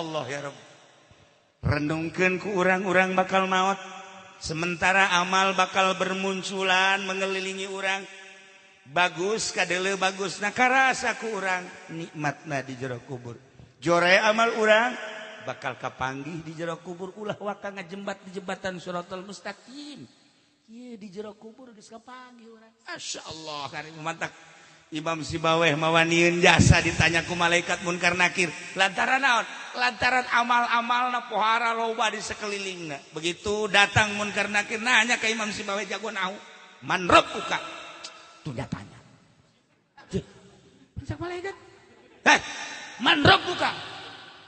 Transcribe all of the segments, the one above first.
Allah ya Rabb. Renungkeun ku urang-urang bakal maot. Sementara amal bakal bermunculan mengelilingi urang. Bagus kadele bagus nakarasa ku urang nikmatna di jero kubur. Jore amal urang bakal kapanggih di jero kubur ulah waka ngajembat di jembatan Shiratal Mustaqim. Ieu di jero kubur geus kapanggih urang. Masyaallah karim mantap. Imam Sibaweh mawanieun jasa ditanya ku malaikat munkar nakir. Lantaran naon? Lantaran amal-amalna pohara loba di sekelilingna. Begitu datang munkar nakir nanya ke Imam Sibaweh jago nahu. Man rabbuka? Tunda tanya. Cek malaikat. Heh, man rabbuka?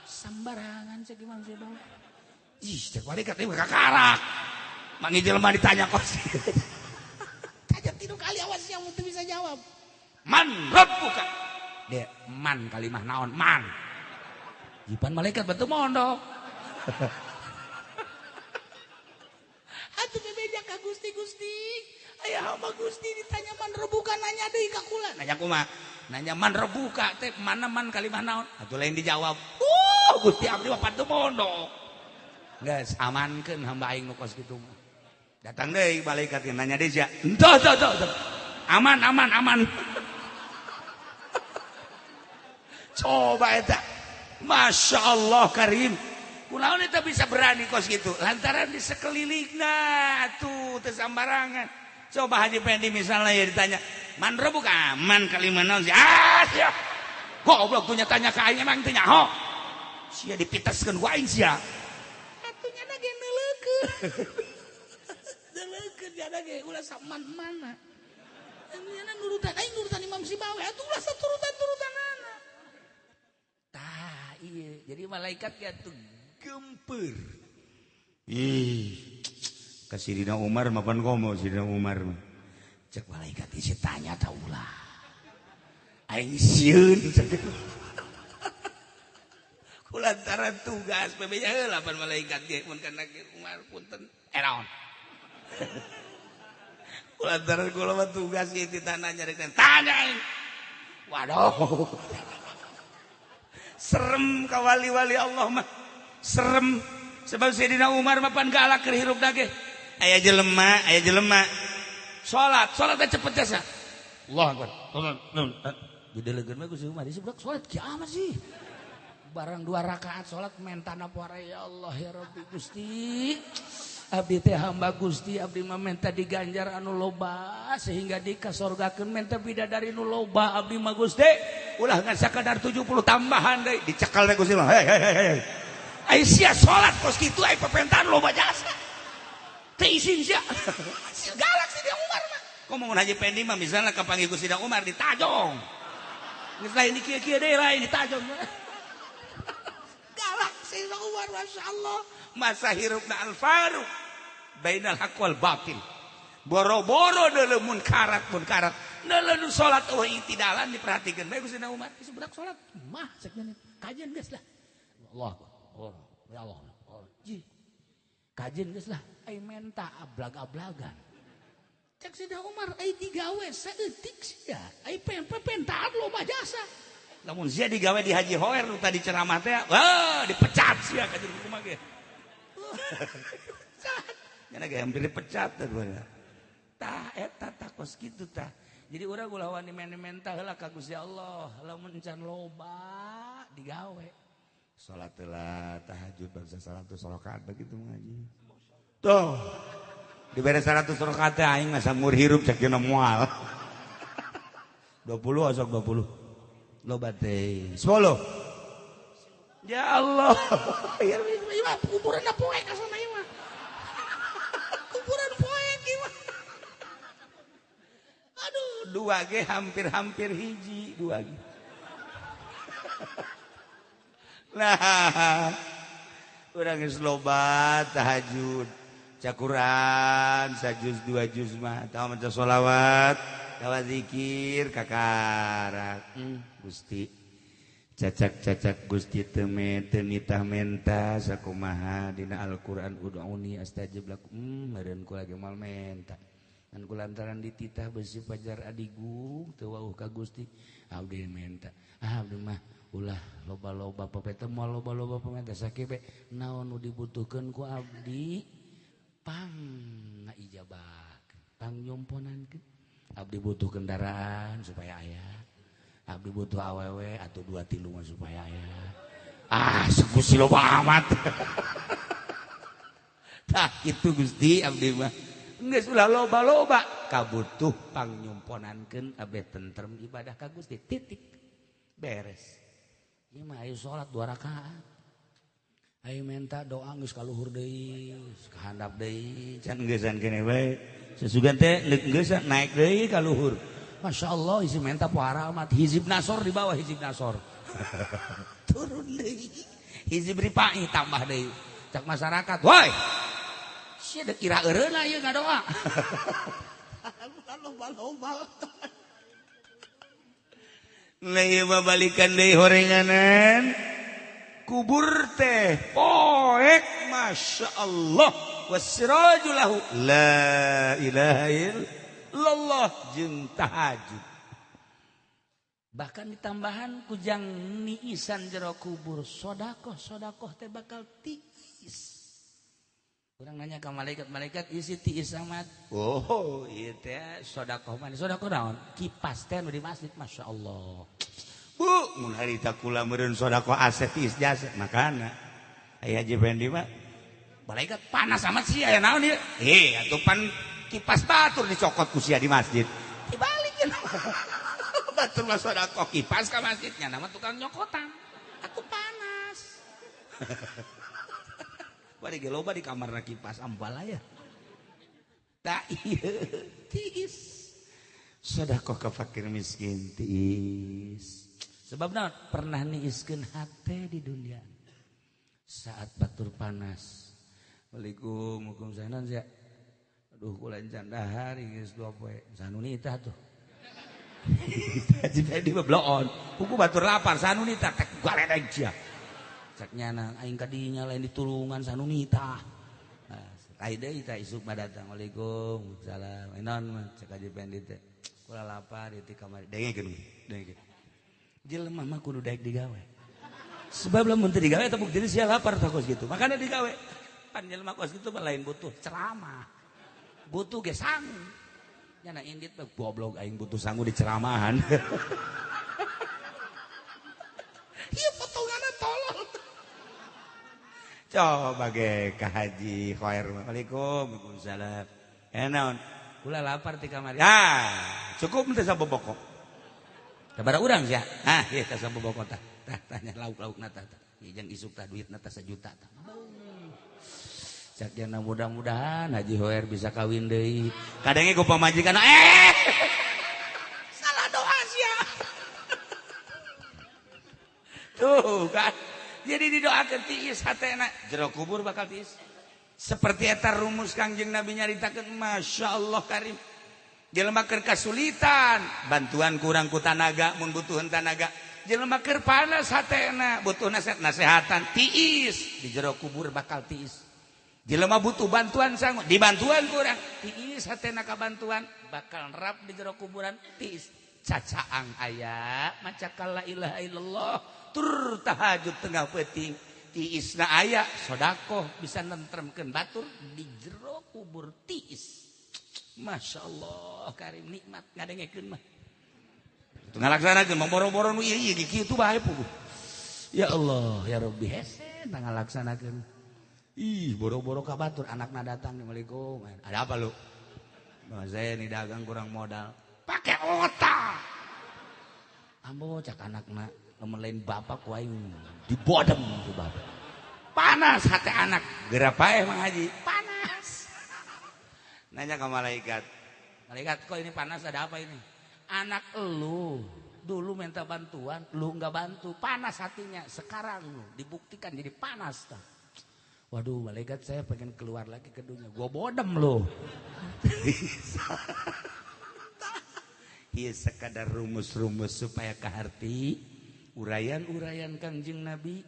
Sambarangan cek Imam Sibaweh. Ih, cek malaikat ieu kakarak. Mangi jelema ditanya kos. Tanya tilu kali awas yang teu bisa jawab. Man rabbuka? Dia man kalimah naon? Man. Jipan malaikat batu mondok. Atuh bebeja ka Gusti-Gusti. Aya hamba Gusti ditanya man rabbuka nanya deui ka kula. Nanya kumaha? Nanya man rabbuka teh mana man kalimah naon? Atuh lain dijawab. Gusti abdi mah batu mondok. Geus amankeun hamba aing nu kos kitu mah. Datang deui malaikat nanya deui sia. Entah. Aman. Coba eta. Masya Allah karim. Kunaon eta bisa berani kos gitu. Lantaran di sekelilingna tuh tersambarangan. Coba Haji Pendi misalnya ya ditanya. Man rabbuka aman kalimah naon sih. Siap. Goblok tuh tanya ka aing emang teu nyaho. Sia dipiteskeun ku aing sia. Atunya na ge neuleukeun. Neuleukeun jana ge ulah saman mana. Nya nurutan aing nurutan Imam Sibaweh atuh ulah saturutan-turutanana. Tah ieu. Jadi malaikat ge atuh gempeur. Ih. Ka Sidina Umar mah pan komo Sidina Umar mah. Cek malaikat isi tanya ta ulah. Aing sieun. Kulantaran tugas bebeja heula pan malaikat ge mun kana Umar punten. Naon. Kulantaran kula mah tugas ieu ditanya nyarekeun. Tanya aing. Waduh. Serem ka wali-wali Allah mah. Serem. Sebab Sayyidina Umar mah pan galak keur hirupna ge. Aya jelema. Salat teh cepet jasa. Allahu Akbar. Didelegeun mah Gusti Umar disebut salat kiamat sih. Barang 2 rakaat salat mentana puara ya Allah ya Rabbi Gusti. Abdi teh hamba Gusti abdi mah menta diganjar anu loba sehingga dikasorgakeun menta bidadari nu loba abdi mah Gusti. Ulah ngan sakadar 70 tambahan deui dicekal we Gusti mah. Hei. Ai sia salat kos kitu ai pepentahan loba jasa. Teu izin sia. Galak si Umar mah. Ngomongin Haji Pendi mah misalnya kapanggih Gusti Umar di Tajong. Geus lain di kieu-kieu deui lain di Tajong. Galak si Umar masyaallah. Masa hirupna al-faruq bainal haqq wal batil. Boro-boro deuleu munkarat. Neuleu salat eueuh itidalan diperhatikeun bae Gusti Umar. Geus budak salat mah cek kajian geus lah. Allah. Ya Allah. Ji. Kajian geus lah ai menta ablag-ablagan. Cek Sidina Umar ai digawe saeutik sia. Ai pentaan loba jasa. Lamun sia digawe di Haji Hoer nu tadi ceramah teh, wah dipecat sia ka jeung kumaha ge. Nya ge hampir dipecat teh gua. Tah eta tah kos kitu tah. Jadi urang ulah wani menta heula ka Gusti Allah, lamun can loba digawe. Salat heula tahajud bangsa 100 rakaat begitu ngaji. Tuh. Dibere 100 rakaat teh aing mah samur hirup sakeuna moal. 20 asok 20. Loba teh. 10. Ya Allah. Ya kuburan poe ka sana ieu mah. Kuburan poe kieu mah. Aduh, 2 ge hampir hiji 2 ge. Nah, urang geus loba tahajud, cakuran, sajuz 2 juz mah, tah maca sholawat, tawa zikir kakarak. Gusti cacak Gusti teu nitah menta sakumaha dina Al-Qur'an ud'uni astajib lakum. Meureun kula ge moal menta. Ngan kulantaran dititah beusi pajar adigung teu wauh ka Gusti, abdi menta. Abdi mah ulah loba-loba pepete moal loba-loba pepete sakieu naon nu dibutuhkeun ku abdi pang ngaijabakeun pang nyomponankeun abdi butuh kendaraan supaya aya abdi butuh awewe atau 2-3 supaya aya sekusi loba amat tah kitu Gusti abdi mah geus ulah loba-loba kabutuh pang nyomponankeun abdi tentrem ibadah ka Gusti titik beres ieu mah aya salat 2 rakaat aya minta doa geus kaluhur deui kahandap deui can geusan keneh bae sesugan teh geus naik deui ka luhur. Masyaallah isi menta pohara amat hizib nasor di bawah hizib nasor. Turun deui. Hizib ripai tambah deui. Cak masyarakat, "Woi. Sia da kira eureuna ieu ngadoa." Loba-loba. Leuy balikan deui horenganan. Kubur teh poek masyaallah. Wasirajulahu la ilaha illallah jeung tahajud bahkan ditambahan kujang niisan jero kubur sodakoh teh bakal tiis urang nanya ka malaikat isi tiis amat ieu teh sodakoh mah sodakoh naon kipas teh nu di masjid masyaallah bu mun harita kula meureun sodakoh aset tiis jasa makana aya Jibendi mah malaikat panas amat sih aya naon ieu? Atuh pan kipas batur dicokot ku sia di masjid. Dibalikeun. Batur mah sedekah kipas ka masjidnya nama tukang nyokotan. Aku panas. Bari ge loba di kamarna kipas ambal aya. Da ieu tiis. Sedekah ka fakir miskin tiis. Sebab naon? Pernah niiskeun hate di dunia. Saat batur panas Assalamualaikum, hukum sanan sia. Aduh kula encan dahar geus 2 poe. Sanunita tuh. Jadi bloon. Kuku batur lapar sanunita tek galedeg sia. Cak nyana aing ka dinya lain ditulungan sanunita. Nah, kai deui tah isuk mah datang. Waalaikum salam. Enon mah cek aja pendit teh. Kula lapar di kamar. Dengekeun. Jelema mah kudu daek digawe. Sebab lamun teu digawe teh bukti sia lapar tah kos gitu. Makana digawe. Jelema kos gitu lain butuh ceramah butuh ge sangu nyana indit goblok aing butuh sangu di ceramahan ieu potonganna tolol coba ge ka haji khair waalaikumsalam naon kula lapar ti kamari cukup teh saboboko sabaraha urang sia ieu teh saboboko tah tanya lauk-laukna tah jeung isuk tah duitna teh 1 juta tah Sakyana mudah-mudahan Haji Hoer bisa kawin deui. Kadenge ku pamajikan salah doa sia. Tuh kan. Jadi didoakeun tiis hatena jero kubur bakal tiis. Seperti eta rumus Kangjeng Nabi nyaritakeun masyaallah karim. Jelema keur kasulitan, bantuan kurang ku tanaga mun butuhan tanaga. Jelema keur panas hatena, butuh nasehatan tiis di jero kubur bakal tiis. Jelema butuh bantuan sangu dibantuan kurang tiis hatena kabantuan bakal nerap di jero kuburan tiis cacaang aya maca la ilaha illallah tur tahajud tengah peuting tiisna aya sedekah bisa nentremkeun batur di jero kubur tiis masyaallah karim nikmat ngadengekeun mah tu ngalaksanakeun mah boro-boro nu ieu kitu bae puguh ya Allah ya Rabbi hese ngalaksanakeun. Boro-boro ka batur anakna datang Assalamualaikum. Ada apa lu? Saya ini dagang kurang modal. Pakai otak. Ambo cak anakna lamun lain bapak ku aing dibodem ku bapak. Panas hati anak. Geura paeh Mang Haji. Panas. Nanya ke malaikat. Malaikat kok ini panas ada apa ini? Anak elu dulu minta bantuan, lu enggak bantu. Panas hatinya. Sekarang lu dibuktikan jadi panas tah. Waduh malaikat saya pengen keluar lagi ke dunia. Gua bodem loh. Iya sekadar rumus-rumus supaya kaharti. Urayan-urayan Kangjeng Nabi.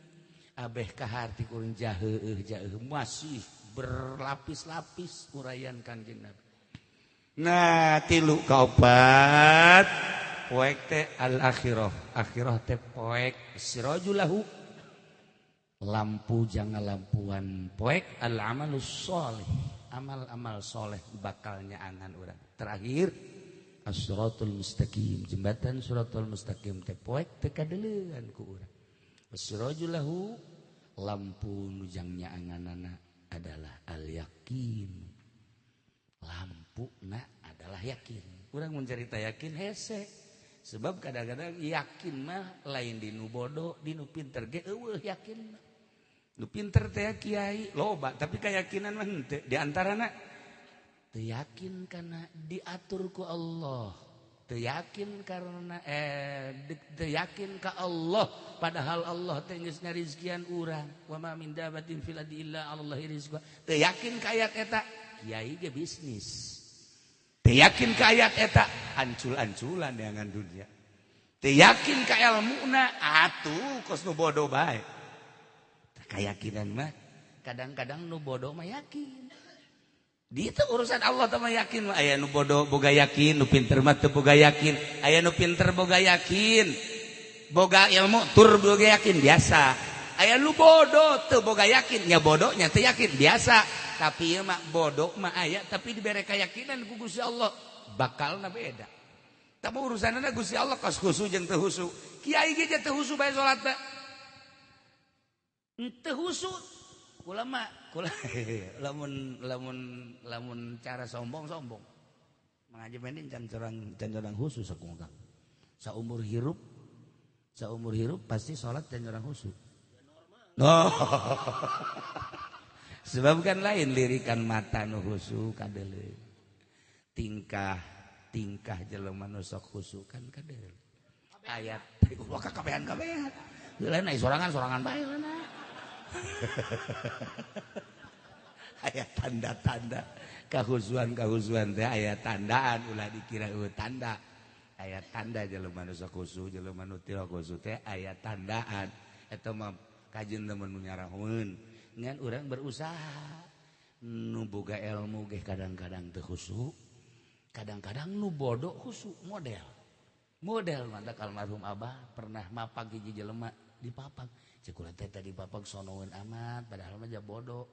Abeh kaharti kurang jaheuh masih berlapis-lapis urayan Kangjeng Nabi. Nah 3 kaopat. poek teh al-akhirah. Akhirah teh poek sirajulahu. Lampu jangan lampuan. Poek al-amalus sholih. Amal-amal soleh bakalnya angan urang. Terakhir as-siratul mustaqim. Jembatan siratul mustaqim teh poek teh kadeuleun ku urang. Sirajulahu lampu nujangnya anganana adalah al-yakin. Lampuna adalah yakin. Urang mun carita yakin hese. Sebab kadang-kadang yakin mah lain di nu bodoh, di nu pinter ge eueuh yakin. Nu pinter teh kiai loba, tapi keyakinan mah henteu. Di antarana teu yakin kana diatur ku Allah. Teu yakin karena teu yakin ka Allah padahal Allah teh geus ngarizkian urang. Wa ma min dabatin fil ardi illa 'alallahi rizquha. Teu yakin ka ayat eta, kiai ge bisnis. Teu yakin ka ayat eta, ancul-anculan dengan dunia. Teu yakin ka ilmuna, atuh kos nu bodoh bae. Keyakinan mah kadang-kadang nu bodoh mah yakin. Di itu urusan Allah teh mah yakin mah aya nu bodoh boga yakin, nu pinter mah teu boga yakin. Aya nu pinter boga yakin. Boga ilmu tur boga yakin biasa. Aya nu bodoh teu boga yakin, nya bodohnya teu yakin biasa. Tapi ieu mah bodoh mah aya tapi dibere keyakinan ku Gusti Allah bakalna beda. Tapi urusanna Gusti Allah kos khusu jeung teu husu. Kiai ge teu husu bae salat teh. Teu husu. Kula mah lamun cara sombong. Mengaji mending can curang husu sakumaha. Saumur hirup pasti salat can curang husu. No. Sebab kan lain lirikan mata nu husu kadeuleun. Tingkah jelema nu sok husu kan kadeuleun. Ayat ulah kakabehan. Lain aya sorangan bae lain. Ayat tanda-tanda kahusuan teh ayat tandaan ulah dikira tanda. Ayat tanda jelema nu sok husu, jelema nu teu husu teh ayat tandaan. Eta mah kajeun temen nu nyarahun. Ngan urang berusaha nu boga ilmu ge kadang-kadang teu husu. Kadang-kadang nu bodoh husu model mantap almarhum Abah pernah mapag hiji jelema di papag. Cek urang teh tadi papag sonoeun amat padahal mah bodoh.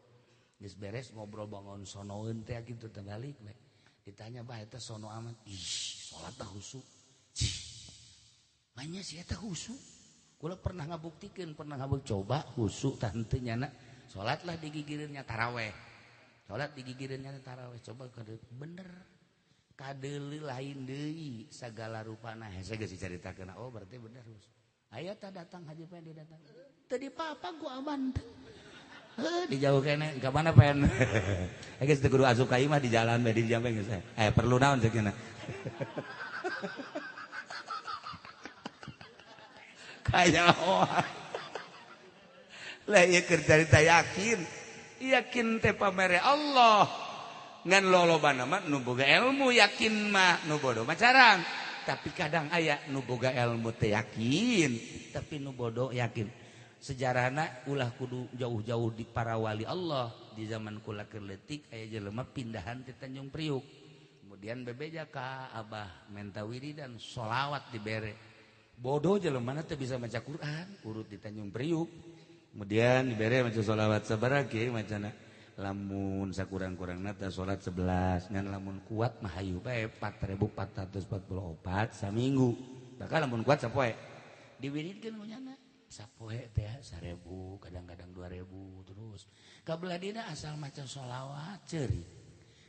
Geus beres ngobrol bangun sonoeun teh kitu teh balik we. Ditanya bah eta sono amat. Ih, salat teh husu. Cih. Manya si eta husu. Kula pernah ngabuktikeun, coba husu tah henteu nyana. Salatlah di gigireunnya taraweh. Salat di gigireunnya taraweh. Coba bener. Kadeuleu lain deui sagala rupana. Hese geus dicaritakeun. Oh, berarti bener husu. Aya tah datang haji pen datang. Teu dipapag ku aman. Dijauh kene ka mana pen. Geus teu kudu asup ka imah di jalan bae di jambe geus. Perlu naon ceuk cenah. Kaya lah ieu keur carita yakin teh pamere Allah ngan lolobana mah nu boga ilmu yakin mah nu bodoh mah carang tapi kadang aya nu boga ilmu teh yakin tapi nu bodoh yakin sejarahna ulah kudu jauh-jauh di para wali Allah di zaman kula keur leutik aya jelema pindahan ti Tanjung Priuk kemudian bebeja ka Abah menta wiridan sholawat dibere bodoh jelema teh bisa maca Quran urut di Tanjung Priuk kemudian dibere maca sholawat sabaraha kieu macana lamun sakurang-kurangna teh salat 11 ngan lamun kuat mah hayu bae 4444 saminggu bakal lamun kuat sapoe diwiridkeun kunyana sapoe teh 1000 kadang-kadang 2000 terus kabelah dina asal maca sholawat ceuri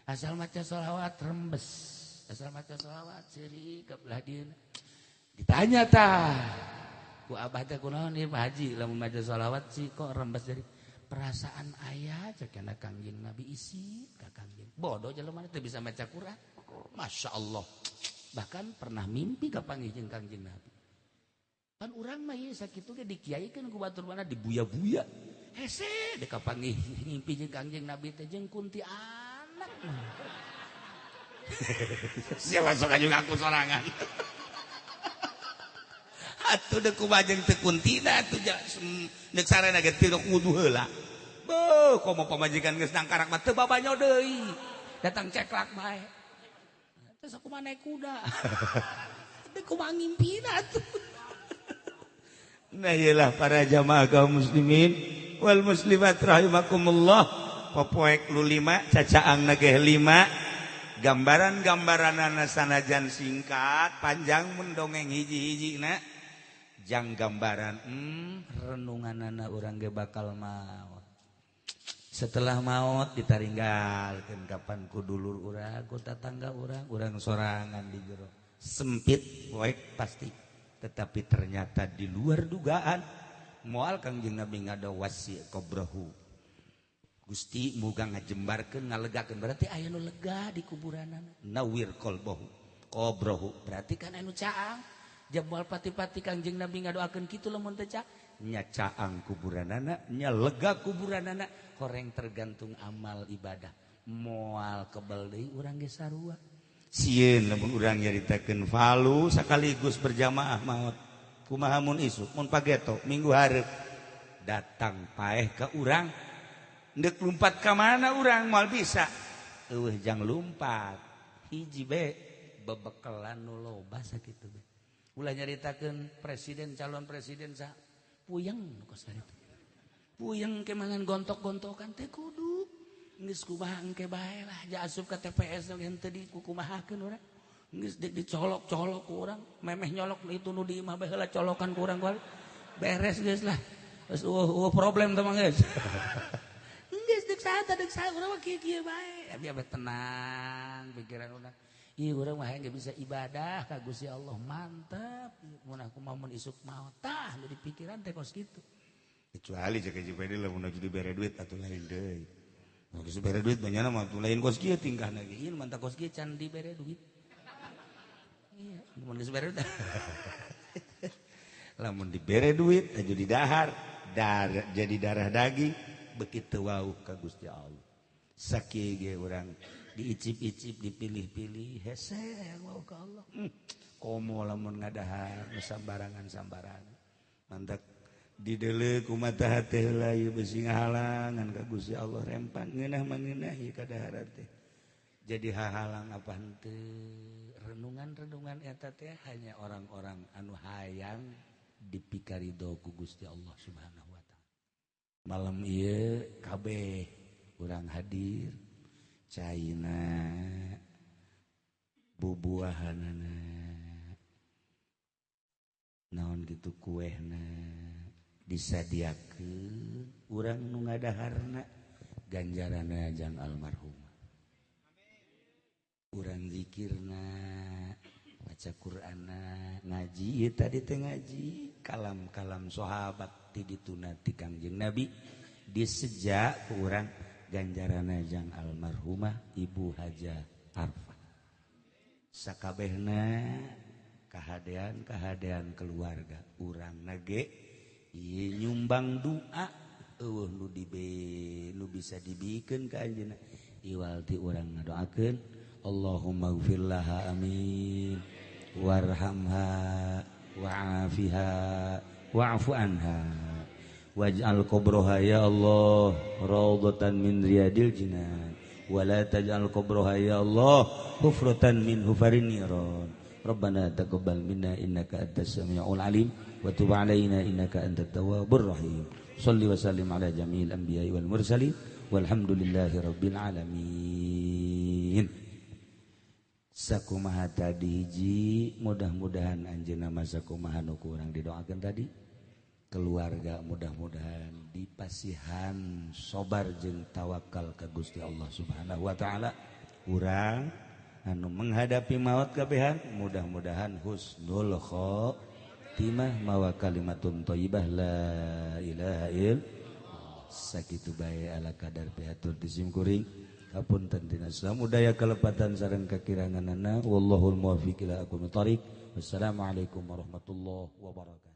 asal maca sholawat rembes asal maca sholawat ceuri kabelah dina ditanya tah ku abah teh kunaon ieu Pak Haji lamun maca sholawat sih kok rembes dari perasaan ayah cekana kangjeng Nabi isi ka kangjeng bodoh jelema teh bisa maca Quran Masya Allah bahkan pernah mimpi ka panggih kangjeng Nabi kan urang mah ieu sakitu ge dikiaikeun ku batur mana dibuya-buya hese dek kapanggih ngimpi jeung kangjeng Nabi teh jeung kunti anak siapa sok juga aku sorangan atuh deuk kumaha jeung teu kuntina atuh neuk sarena ge teu wudu heula. Beuh, komo pamajikan geus nangkarak mah teu babanyo deui. Datang ceklak bae. Teu sakumaha naik kuda. kumaha ngimpina tuh. Nah iyalah para jamaah kaum muslimin wal muslimat rahimakumullah. Popoek lu 5 cacaang nageh 5 gambaran-gambaranana sanajan singkat panjang mendongeng hiji-hiji na jang gambaran renunganana urang ge bakal maot setelah maot ditaringgalkeun kapan ku dulur urang ku tatangga urang sorangan di jero sempit poek pasti tetapi ternyata di luar dugaan moal Kangjeng Nabi ngada wasi kobrahu Gusti muga ngajembarkeun ngalegakeun berarti aya nu lega di kuburanana nawir qalbahu kobrahu berarti kan anu caang jabal pati-pati Kangjeng Nabi ngadoakeun kitu lamun teu ca nya caang kuburanana nya lega kuburanana horeng tergantung amal ibadah moal kebal deui urang ge sarua sieun lamun urang nyaritakeun falu sakaligus berjamaah maot kumaha mun isuk mun pageto minggu hareup datang paeh ka urang ndek lumpat ka mana urang moal bisa eueuh jang lumpat hiji be bebekelan nu loba sakitu be ulah nyaritakeun presiden calon presiden sa puyeng nu kos kitu puyeng ke mangan gontok-gontokan teh kudu geus kumaha engke bae lah ja asup ka TPS ge henteu dikumahakeun urang geus dicolok-colok ku urang memeh nyolok itu nu di imah bae heula colokan ku urang kual beres geus lah geus problem teh mah geus geus deuk saha urang mah kieu bae biar tenang pikiran urang ieu urang mah hayang bisa ibadah ka Gusti Allah mantap mun aku mun isuk maot tah nu di pikiran teh kos kitu kecuali cek JPD lamun jadi bere duit atuh lain deui geus bere duit banyana mah atuh lain kos kieu tingkahna ge ieu mantap kos kieu can di bere duit iya mun geus bere duit lamun dibere duit aju di dahar jadi darah daging begitu wauh ka Gusti Allah sakieu ge urang diicip-icip dipilih-pilih hese hayang wauh ka Allah komo lamun ngadahar sambarangan mantak dideuleu ku mata hate heula ieu beusi ngahalangan ka Gusti Allah rempang ngeunah mangeunah ieu kadahar teh jadi hahalang apa henteu renungan-renungan eta teh hanya orang-orang anu hayang dipikarido ku Gusti Allah Subhanahu wa taala malam ieu kabeh urang hadir caina bubuahanana naon kitu kuehna disadiakeun urang nu ngadaharna ganjaranna jang almarhum urang zikirna baca Qur'anna ngaji ieu tadi teh ngaji kalam-kalam sahabat ti dituna ti Kangjeng Nabi disejak ku urang ganjaranna jang almarhumah Ibu Haja Arfah sakabehna kahadean keluarga urang nage ieu nyumbang doa eueuh nu bisa dibikeun ka anjeunna iwal ti urang ngadoakeun Allahumma ighfir laha amin warhamha wa'afiha wa'fu anha waj'al qabraha ya Allah raudhatan min riyadil jinan wa la taj'al qabraha ya Allah hufratan min hufarin niran Rabbana taqabbal minna innaka antas samiul alim wa tub alaina innaka antat tawwabur rahim shalli wa sallim ala jami'il anbiya'i wal mursalin walhamdulillahi rabbil alamin sakumaha tadi hiji mudah-mudahan anjeunna masa kumaha nu kurang didoakeun tadi keluarga mudah-mudahan dipasihan sabar jeung tawakal ka Gusti Allah Subhanahu wa taala urang anu menghadapi maut kabehan mudah-mudahan husnul khotimah mawa kalimatun thayyibah la ilaha illallah sakitu bae ala kadar piatur disim kuring kapunten tina samudaya kalepatan sareng kakiranganana wallahul muwaffiq ila aqwamit thoriq wassalamualaikum warahmatullahi wabarakatuh.